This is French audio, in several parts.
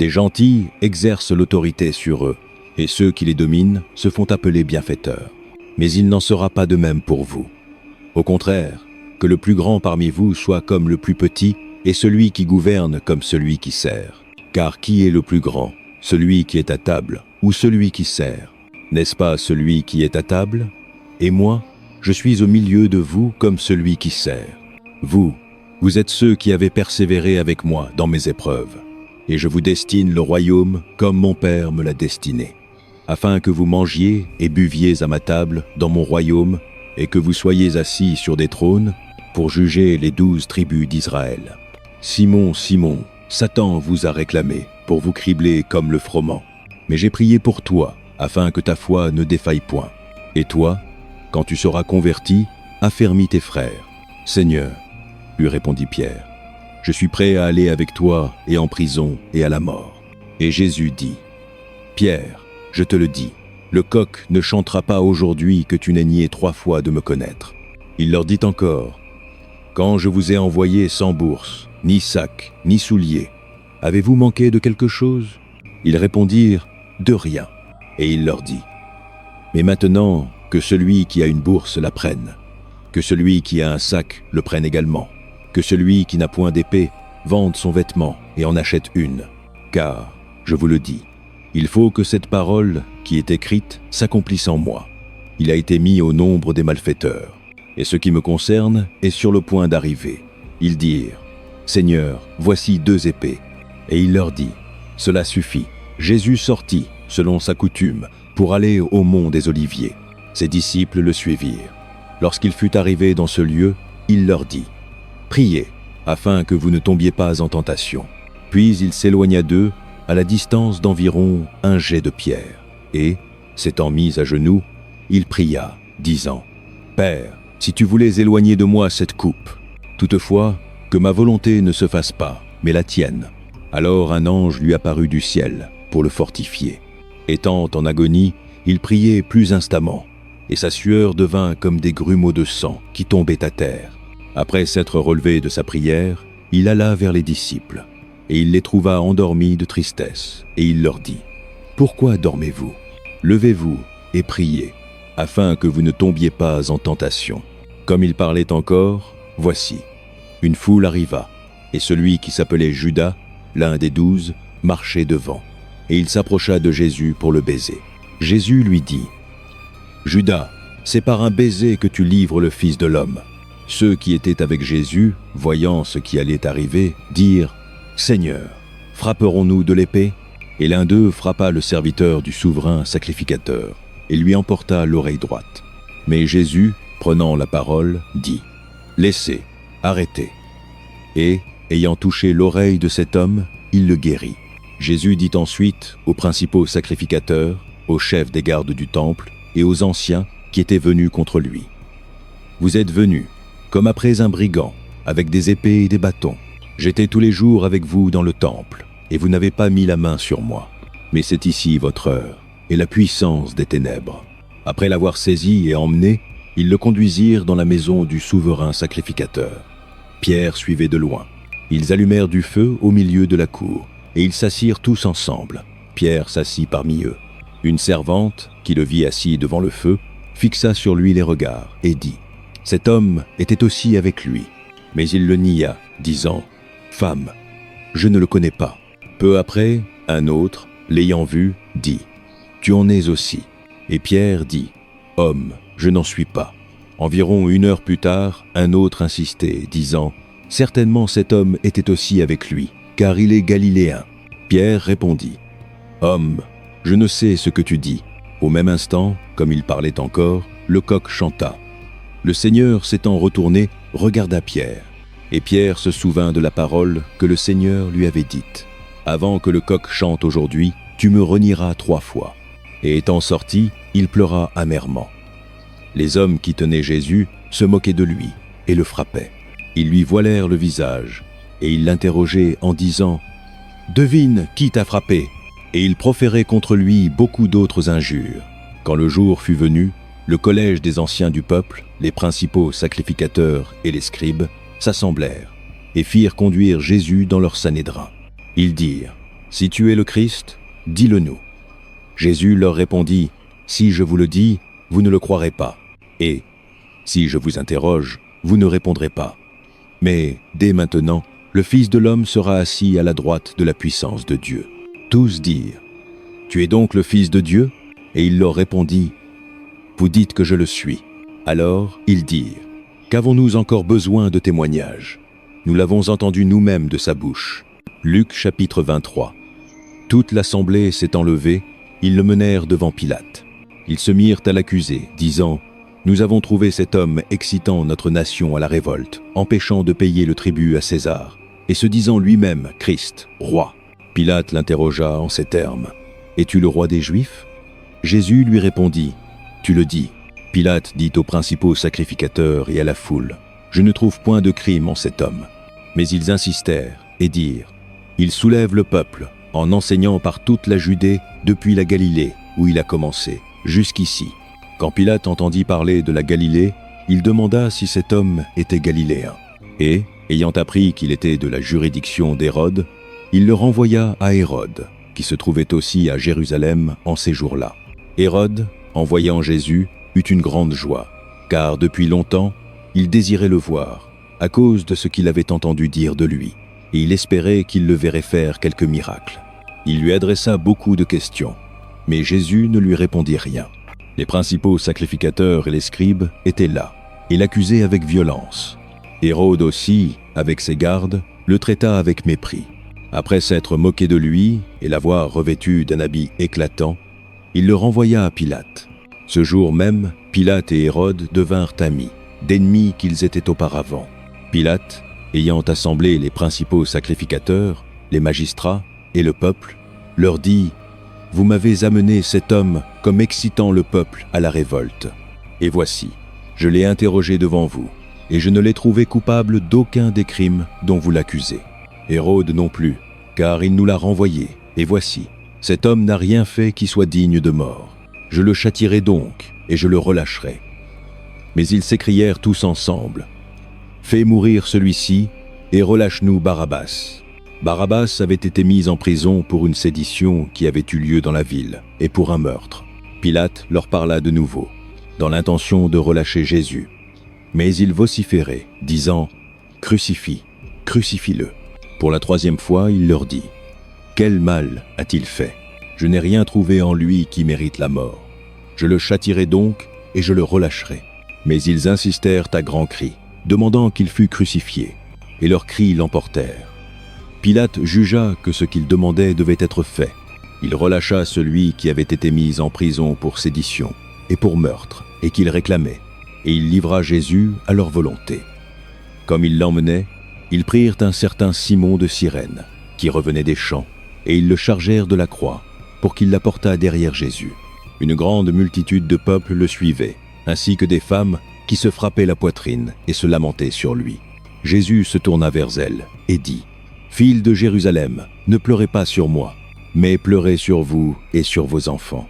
Des gentils exercent l'autorité sur eux, et ceux qui les dominent se font appeler bienfaiteurs. Mais il n'en sera pas de même pour vous. Au contraire, que le plus grand parmi vous soit comme le plus petit, et celui qui gouverne comme celui qui sert. Car qui est le plus grand, celui qui est à table ou celui qui sert? N'est-ce pas celui qui est à table? Et moi, je suis au milieu de vous comme celui qui sert. Vous êtes ceux qui avez persévéré avec moi dans mes épreuves. Et je vous destine le royaume comme mon Père me l'a destiné, afin que vous mangiez et buviez à ma table dans mon royaume, et que vous soyez assis sur des trônes pour juger les 12 tribus d'Israël. Simon, Simon, Satan vous a réclamé pour vous cribler comme le froment. Mais j'ai prié pour toi, afin que ta foi ne défaille point. Et toi, quand tu seras converti, affermis tes frères. Seigneur, lui répondit Pierre, je suis prêt à aller avec toi et en prison et à la mort. Et Jésus dit, Pierre, je te le dis, le coq ne chantera pas aujourd'hui que tu n'aies nié 3 fois de me connaître. Il leur dit encore, quand je vous ai envoyé sans bourse, ni sac, ni souliers, avez-vous manqué de quelque chose? Ils répondirent, de rien. Et il leur dit, mais maintenant que celui qui a une bourse la prenne, que celui qui a un sac le prenne également, que celui qui n'a point d'épée vende son vêtement et en achète une. Car, je vous le dis, il faut que cette parole qui est écrite s'accomplisse en moi. Il a été mis au nombre des malfaiteurs. Et ce qui me concerne est sur le point d'arriver. Ils dirent, Seigneur, voici 2 épées. Et il leur dit, cela suffit. Jésus sortit, selon sa coutume, pour aller au mont des Oliviers. Ses disciples le suivirent. Lorsqu'il fut arrivé dans ce lieu, il leur dit, priez, afin que vous ne tombiez pas en tentation. Puis il s'éloigna d'eux, à la distance d'environ 1 jet de pierre. Et, s'étant mis à genoux, il pria, disant, Père, si tu voulais éloigner de moi cette coupe, toutefois, que ma volonté ne se fasse pas, mais la tienne. Alors un ange lui apparut du ciel, pour le fortifier. Étant en agonie, il priait plus instamment, et sa sueur devint comme des grumeaux de sang qui tombaient à terre. Après s'être relevé de sa prière, il alla vers les disciples, et il les trouva endormis de tristesse, et il leur dit, « Pourquoi dormez-vous? Levez-vous et priez, afin que vous ne tombiez pas en tentation. » Comme il parlait encore, voici, une foule arriva, et celui qui s'appelait Judas, l'un des 12, marchait devant, et il s'approcha de Jésus pour le baiser. Jésus lui dit, « Judas, c'est par un baiser que tu livres le Fils de l'homme. » Ceux qui étaient avec Jésus, voyant ce qui allait arriver, dirent, « Seigneur, frapperons-nous de l'épée ?» Et l'un d'eux frappa le serviteur du souverain sacrificateur, et lui emporta l'oreille droite. Mais Jésus, prenant la parole, dit, « Laissez, arrêtez. » Et, ayant touché l'oreille de cet homme, il le guérit. Jésus dit ensuite aux principaux sacrificateurs, aux chefs des gardes du temple et aux anciens qui étaient venus contre lui. « Vous êtes venus, comme après un brigand, avec des épées et des bâtons. J'étais tous les jours avec vous dans le temple, et vous n'avez pas mis la main sur moi. Mais c'est ici votre heure, et la puissance des ténèbres. » Après l'avoir saisi et emmené, ils le conduisirent dans la maison du souverain sacrificateur. Pierre suivait de loin. Ils allumèrent du feu au milieu de la cour, et ils s'assirent tous ensemble. Pierre s'assit parmi eux. Une servante, qui le vit assis devant le feu, fixa sur lui les regards et dit, « Cet homme était aussi avec lui. » Mais il le nia, disant, « Femme, je ne le connais pas. » Peu après, un autre, l'ayant vu, dit, « Tu en es aussi. » Et Pierre dit, « Homme, je n'en suis pas. » Environ 1 heure plus tard, un autre insistait, disant, « Certainement cet homme était aussi avec lui, car il est galiléen. » Pierre répondit, « Homme, je ne sais ce que tu dis. » Au même instant, comme il parlait encore, le coq chanta. Le Seigneur s'étant retourné, regarda Pierre. Et Pierre se souvint de la parole que le Seigneur lui avait dite. « Avant que le coq chante aujourd'hui, tu me renieras 3 fois. » Et étant sorti, il pleura amèrement. Les hommes qui tenaient Jésus se moquaient de lui et le frappaient. Ils lui voilèrent le visage, et ils l'interrogeaient en disant « Devine qui t'a frappé ?» Et ils proféraient contre lui beaucoup d'autres injures. Quand le jour fut venu, le collège des anciens du peuple, les principaux sacrificateurs et les scribes, s'assemblèrent et firent conduire Jésus dans leur sanhédrin. Ils dirent, « Si tu es le Christ, dis-le-nous. Jésus leur répondit, si je vous le dis, vous ne le croirez pas. Et si je vous interroge, vous ne répondrez pas. Mais dès maintenant, le Fils de l'homme sera assis à la droite de la puissance de Dieu. Tous dirent, tu es donc le Fils de Dieu? Et il leur répondit, vous dites que je le suis. Alors ils dirent, qu'avons-nous encore besoin de témoignages? Nous l'avons entendu nous-mêmes de sa bouche. Luc chapitre 23. Toute l'assemblée s'étant levée, ils le menèrent devant Pilate. Ils se mirent à l'accuser, disant, nous avons trouvé cet homme excitant notre nation à la révolte, empêchant de payer le tribut à César, et se disant lui-même Christ, roi. Pilate l'interrogea en ces termes, es-tu le roi des Juifs? Jésus lui répondit, tu le dis. Pilate dit aux principaux sacrificateurs et à la foule, je ne trouve point de crime en cet homme. Mais ils insistèrent et dirent, il soulève le peuple en enseignant par toute la Judée depuis la Galilée où il a commencé, jusqu'ici. Quand Pilate entendit parler de la Galilée, il demanda si cet homme était galiléen. Et, ayant appris qu'il était de la juridiction d'Hérode, il le renvoya à Hérode, qui se trouvait aussi à Jérusalem en ces jours-là. Hérode, en voyant Jésus, eut une grande joie, car depuis longtemps, il désirait le voir, à cause de ce qu'il avait entendu dire de lui, et il espérait qu'il le verrait faire quelques miracles. Il lui adressa beaucoup de questions, mais Jésus ne lui répondit rien. Les principaux sacrificateurs et les scribes étaient là, et l'accusaient avec violence. Hérode aussi, avec ses gardes, le traita avec mépris. Après s'être moqué de lui et l'avoir revêtu d'un habit éclatant, il le renvoya à Pilate. Ce jour même, Pilate et Hérode devinrent amis, d'ennemis qu'ils étaient auparavant. Pilate, ayant assemblé les principaux sacrificateurs, les magistrats et le peuple, leur dit « Vous m'avez amené cet homme comme excitant le peuple à la révolte. Et voici, je l'ai interrogé devant vous, et je ne l'ai trouvé coupable d'aucun des crimes dont vous l'accusez. Hérode non plus, car il nous l'a renvoyé, et voici, cet homme n'a rien fait qui soit digne de mort. Je le châtierai donc, et je le relâcherai. » Mais ils s'écrièrent tous ensemble, « Fais mourir celui-ci, et relâche-nous Barabbas. » Barabbas avait été mis en prison pour une sédition qui avait eu lieu dans la ville, et pour un meurtre. Pilate leur parla de nouveau, dans l'intention de relâcher Jésus. Mais ils vociféraient, disant « Crucifie, crucifie-le. » Pour la troisième fois, il leur dit « Quel mal a-t-il fait? Je n'ai rien trouvé en lui qui mérite la mort. Je le châtierai donc, et je le relâcherai. » Mais ils insistèrent à grands cris, demandant qu'il fût crucifié, et leurs cris l'emportèrent. Pilate jugea que ce qu'il demandait devait être fait. Il relâcha celui qui avait été mis en prison pour sédition et pour meurtre, et qu'il réclamait, et il livra Jésus à leur volonté. Comme ils l'emmenaient, ils prirent un certain Simon de Cyrène, qui revenait des champs, et ils le chargèrent de la croix, pour qu'il la portât derrière Jésus. Une grande multitude de peuple le suivait, ainsi que des femmes qui se frappaient la poitrine et se lamentaient sur lui. Jésus se tourna vers elles et dit, « Filles de Jérusalem, ne pleurez pas sur moi, mais pleurez sur vous et sur vos enfants.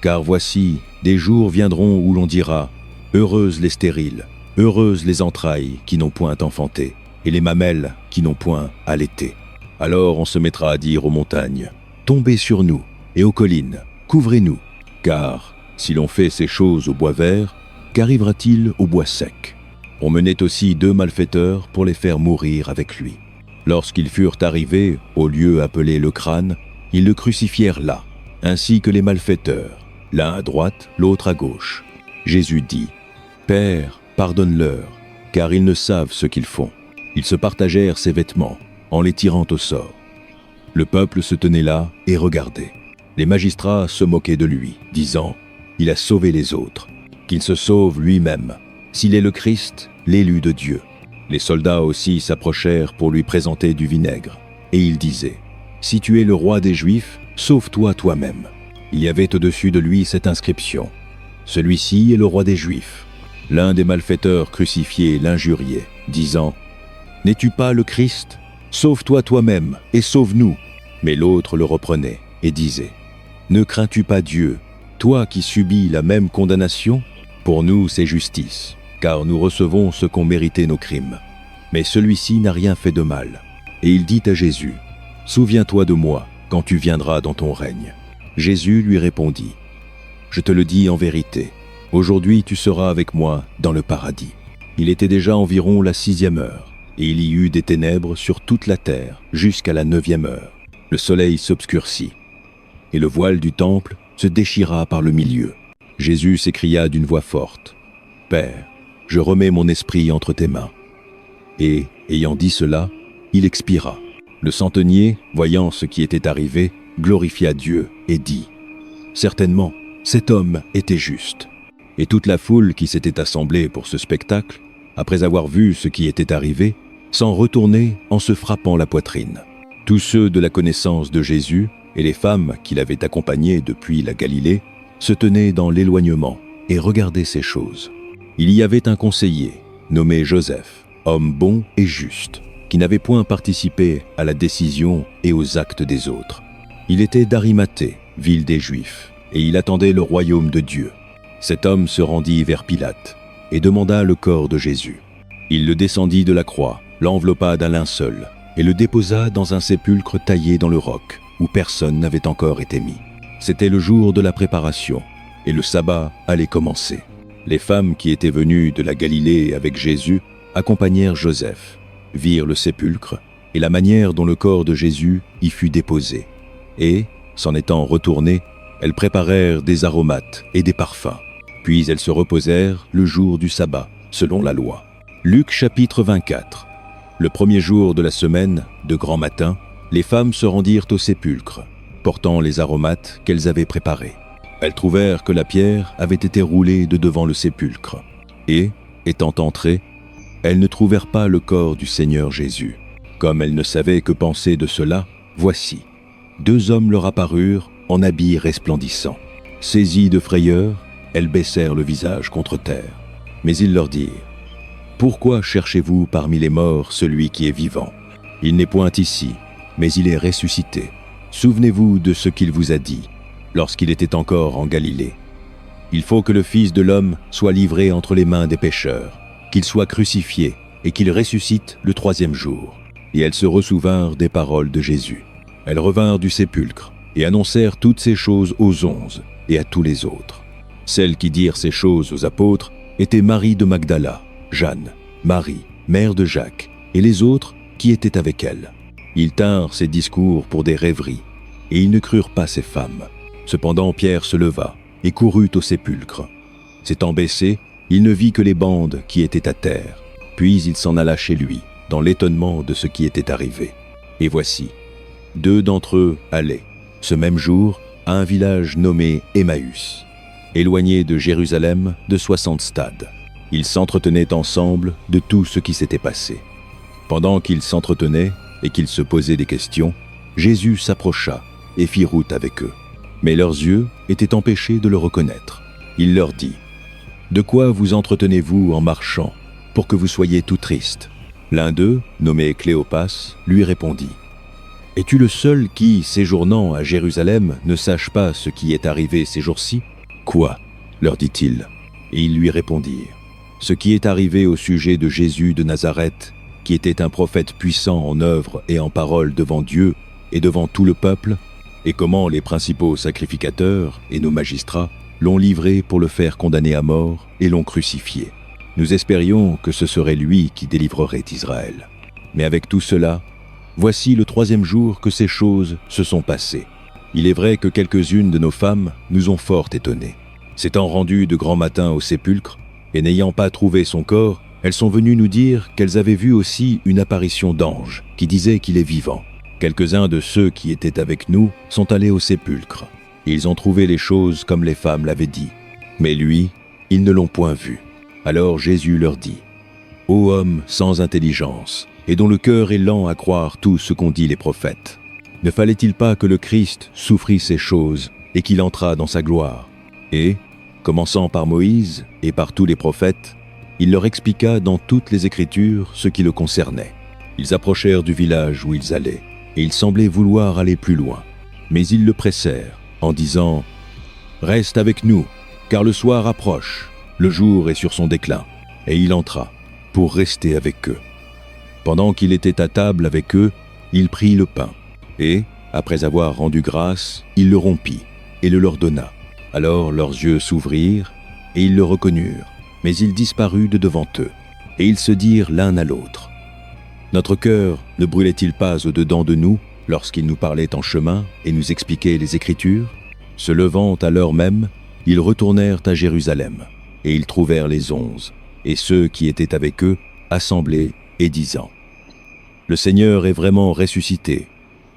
Car voici, des jours viendront où l'on dira, « Heureuses les stériles, heureuses les entrailles qui n'ont point enfanté, et les mamelles qui n'ont point allaité. » Alors on se mettra à dire aux montagnes, « Tombez sur nous, et aux collines, couvrez-nous. » Car si l'on fait ces choses au bois vert, qu'arrivera-t-il au bois sec? On menait aussi 2 malfaiteurs pour les faire mourir avec lui. Lorsqu'ils furent arrivés au lieu appelé le crâne, ils le crucifièrent là, ainsi que les malfaiteurs, l'un à droite, l'autre à gauche. Jésus dit, « Père, pardonne-leur, car ils ne savent ce qu'ils font. » Ils se partagèrent ses vêtements, en les tirant au sort. Le peuple se tenait là et regardait. Les magistrats se moquaient de lui, disant, « Il a sauvé les autres, qu'il se sauve lui-même, s'il est le Christ, l'élu de Dieu. » Les soldats aussi s'approchèrent pour lui présenter du vinaigre, et ils disaient, « Si tu es le roi des Juifs, sauve-toi toi-même. » Il y avait au-dessus de lui cette inscription, « Celui-ci est le roi des Juifs. » L'un des malfaiteurs crucifiés l'injuriait, disant, « N'es-tu pas le Christ? Sauve-toi toi-même et sauve-nous. » Mais l'autre le reprenait et disait, « Ne crains-tu pas Dieu, toi qui subis la même condamnation? Pour nous c'est justice, car nous recevons ce qu'ont mérité nos crimes. Mais celui-ci n'a rien fait de mal. » Et il dit à Jésus, « Souviens-toi de moi quand tu viendras dans ton règne. » Jésus lui répondit, « Je te le dis en vérité, aujourd'hui tu seras avec moi dans le paradis. » Il était déjà environ la 6e heure, et il y eut des ténèbres sur toute la terre jusqu'à la 9e heure. Le soleil s'obscurcit, et le voile du temple se déchira par le milieu. Jésus s'écria d'une voix forte, « Père, je remets mon esprit entre tes mains. » Et, ayant dit cela, il expira. Le centenier, voyant ce qui était arrivé, glorifia Dieu et dit, « Certainement, cet homme était juste. » Et toute la foule qui s'était assemblée pour ce spectacle, après avoir vu ce qui était arrivé, s'en retournait en se frappant la poitrine. Tous ceux de la connaissance de Jésus et les femmes qui l'avaient accompagné depuis la Galilée se tenaient dans l'éloignement et regardaient ces choses. Il y avait un conseiller, nommé Joseph, homme bon et juste, qui n'avait point participé à la décision et aux actes des autres. Il était d'Arimathée, ville des Juifs, et il attendait le royaume de Dieu. Cet homme se rendit vers Pilate et demanda le corps de Jésus. Il le descendit de la croix, l'enveloppa d'un linceul et le déposa dans un sépulcre taillé dans le roc, où personne n'avait encore été mis. C'était le jour de la préparation, et le sabbat allait commencer. Les femmes qui étaient venues de la Galilée avec Jésus accompagnèrent Joseph, virent le sépulcre et la manière dont le corps de Jésus y fut déposé. Et, s'en étant retournées, elles préparèrent des aromates et des parfums. Puis elles se reposèrent le jour du sabbat, selon la loi. Luc chapitre 24. Le premier jour de la semaine, de grand matin, les femmes se rendirent au sépulcre, portant les aromates qu'elles avaient préparés. Elles trouvèrent que la pierre avait été roulée de devant le sépulcre. Et, étant entrées, elles ne trouvèrent pas le corps du Seigneur Jésus. Comme elles ne savaient que penser de cela, voici, 2 hommes leur apparurent en habits resplendissants. Saisies de frayeur, elles baissèrent le visage contre terre. Mais ils leur dirent, « Pourquoi cherchez-vous parmi les morts celui qui est vivant? Il n'est point ici, mais il est ressuscité. Souvenez-vous de ce qu'il vous a dit, lorsqu'il était encore en Galilée. Il faut que le Fils de l'homme soit livré entre les mains des pécheurs, qu'il soit crucifié et qu'il ressuscite le 3e jour. » Et elles se ressouvinrent des paroles de Jésus. Elles revinrent du sépulcre et annoncèrent toutes ces choses aux 11 et à tous les autres. Celles qui dirent ces choses aux apôtres étaient Marie de Magdala, Jeanne, Marie, mère de Jacques, et les autres qui étaient avec elle. Ils tinrent ces discours pour des rêveries, et ils ne crurent pas ces femmes. Cependant Pierre se leva et courut au sépulcre. S'étant baissé, il ne vit que les bandes qui étaient à terre. Puis il s'en alla chez lui, dans l'étonnement de ce qui était arrivé. Et voici, 2 d'entre eux allaient, ce même jour, à un village nommé Emmaüs, éloigné de Jérusalem de 60 stades. Ils s'entretenaient ensemble de tout ce qui s'était passé. Pendant qu'ils s'entretenaient et qu'ils se posaient des questions, Jésus s'approcha et fit route avec eux. Mais leurs yeux étaient empêchés de le reconnaître. Il leur dit, « De quoi vous entretenez-vous en marchant, pour que vous soyez tout tristes ?» L'un d'eux, nommé Cléopas, lui répondit, « Es-tu le seul qui, séjournant à Jérusalem, ne sache pas ce qui est arrivé ces jours-ci ?»« Quoi ?» leur dit-il. Et ils lui répondirent, « Ce qui est arrivé au sujet de Jésus de Nazareth, qui était un prophète puissant en œuvre et en parole devant Dieu et devant tout le peuple, et comment les principaux sacrificateurs et nos magistrats l'ont livré pour le faire condamner à mort et l'ont crucifié. Nous espérions que ce serait lui qui délivrerait Israël. Mais avec tout cela, voici le 3e jour que ces choses se sont passées. Il est vrai que quelques-unes de nos femmes nous ont fort étonnés. S'étant rendues de grand matin au sépulcre, et n'ayant pas trouvé son corps, elles sont venues nous dire qu'elles avaient vu aussi une apparition d'ange qui disait qu'il est vivant. Quelques-uns de ceux qui étaient avec nous sont allés au sépulcre. Ils ont trouvé les choses comme les femmes l'avaient dit. Mais lui, ils ne l'ont point vu. Alors Jésus leur dit, « Ô homme sans intelligence, et dont le cœur est lent à croire tout ce qu'ont dit les prophètes, ne fallait-il pas que le Christ souffrit ces choses et qu'il entrât dans sa gloire ?» Et, commençant par Moïse et par tous les prophètes, il leur expliqua dans toutes les Écritures ce qui le concernait. Ils approchèrent du village où ils allaient, et ils semblaient vouloir aller plus loin. Mais ils le pressèrent, en disant, « Reste avec nous, car le soir approche, le jour est sur son déclin. » Et il entra, pour rester avec eux. Pendant qu'il était à table avec eux, il prit le pain, et, Après avoir rendu grâce, il le rompit et le leur donna. Alors leurs yeux s'ouvrirent et ils le reconnurent, mais il disparut de devant eux. Et ils se dirent l'un à l'autre: Notre cœur ne brûlait-il pas au-dedans de nous lorsqu'il nous parlait en chemin et nous expliquait les Écritures? Se levant à l'heure même, ils retournèrent à Jérusalem, et ils trouvèrent les 11, et ceux qui étaient avec eux, assemblés et disant: Le Seigneur est vraiment ressuscité,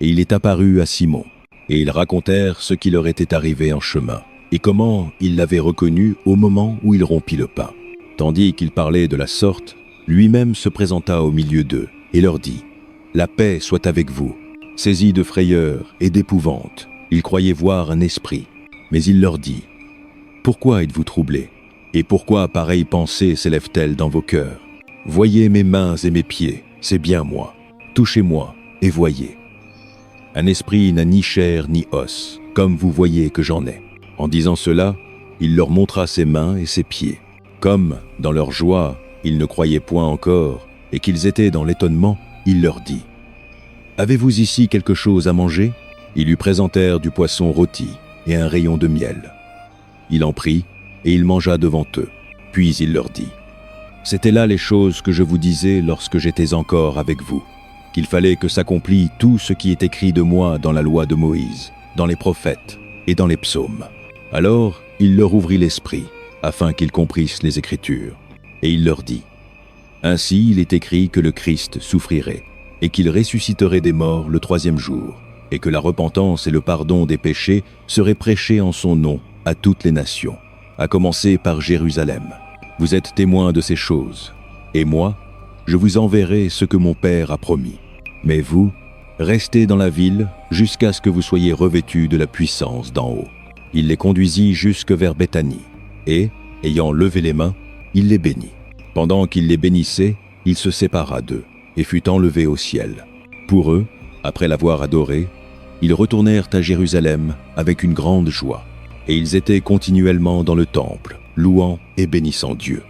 et il est apparu à Simon. Et ils racontèrent ce qui leur était arrivé en chemin, et comment ils l'avaient reconnu au moment où il rompit le pain. Tandis qu'il parlait de la sorte, lui-même se présenta au milieu d'eux, et leur dit: La paix soit avec vous. Saisis de frayeur et d'épouvante, ils croyaient voir un esprit. Mais il leur dit: Pourquoi êtes-vous troublés? Et pourquoi pareille pensée s'élève-t-elle dans vos cœurs? Voyez mes mains et mes pieds, c'est bien moi. Touchez-moi et voyez. Un esprit n'a ni chair ni os, comme vous voyez que j'en ai. En disant cela, il leur montra ses mains et ses pieds. Comme, dans leur joie, ils ne croyaient point encore, et qu'ils étaient dans l'étonnement, il leur dit: Avez-vous ici quelque chose à manger? Ils lui présentèrent du poisson rôti et un rayon de miel. Il en prit, et il mangea devant eux. Puis il leur dit: C'étaient là les choses que je vous disais lorsque j'étais encore avec vous, qu'il fallait que s'accomplît tout ce qui est écrit de moi dans la loi de Moïse, dans les prophètes et dans les psaumes. Alors il leur ouvrit l'esprit, afin qu'ils comprissent les Écritures. Et il leur dit: Ainsi il est écrit que le Christ souffrirait, et qu'il ressusciterait des morts le 3e jour, et que la repentance et le pardon des péchés seraient prêchés en son nom à toutes les nations, à commencer par Jérusalem. Vous êtes témoins de ces choses, et moi, je vous enverrai ce que mon Père a promis. Mais vous, restez dans la ville jusqu'à ce que vous soyez revêtus de la puissance d'en haut. Il les conduisit jusque vers Béthanie, et, ayant levé les mains, il les bénit. Pendant qu'il les bénissait, il se sépara d'eux, et fut enlevé au ciel. Pour eux, après l'avoir adoré, ils retournèrent à Jérusalem avec une grande joie, et ils étaient continuellement dans le temple, louant et bénissant Dieu.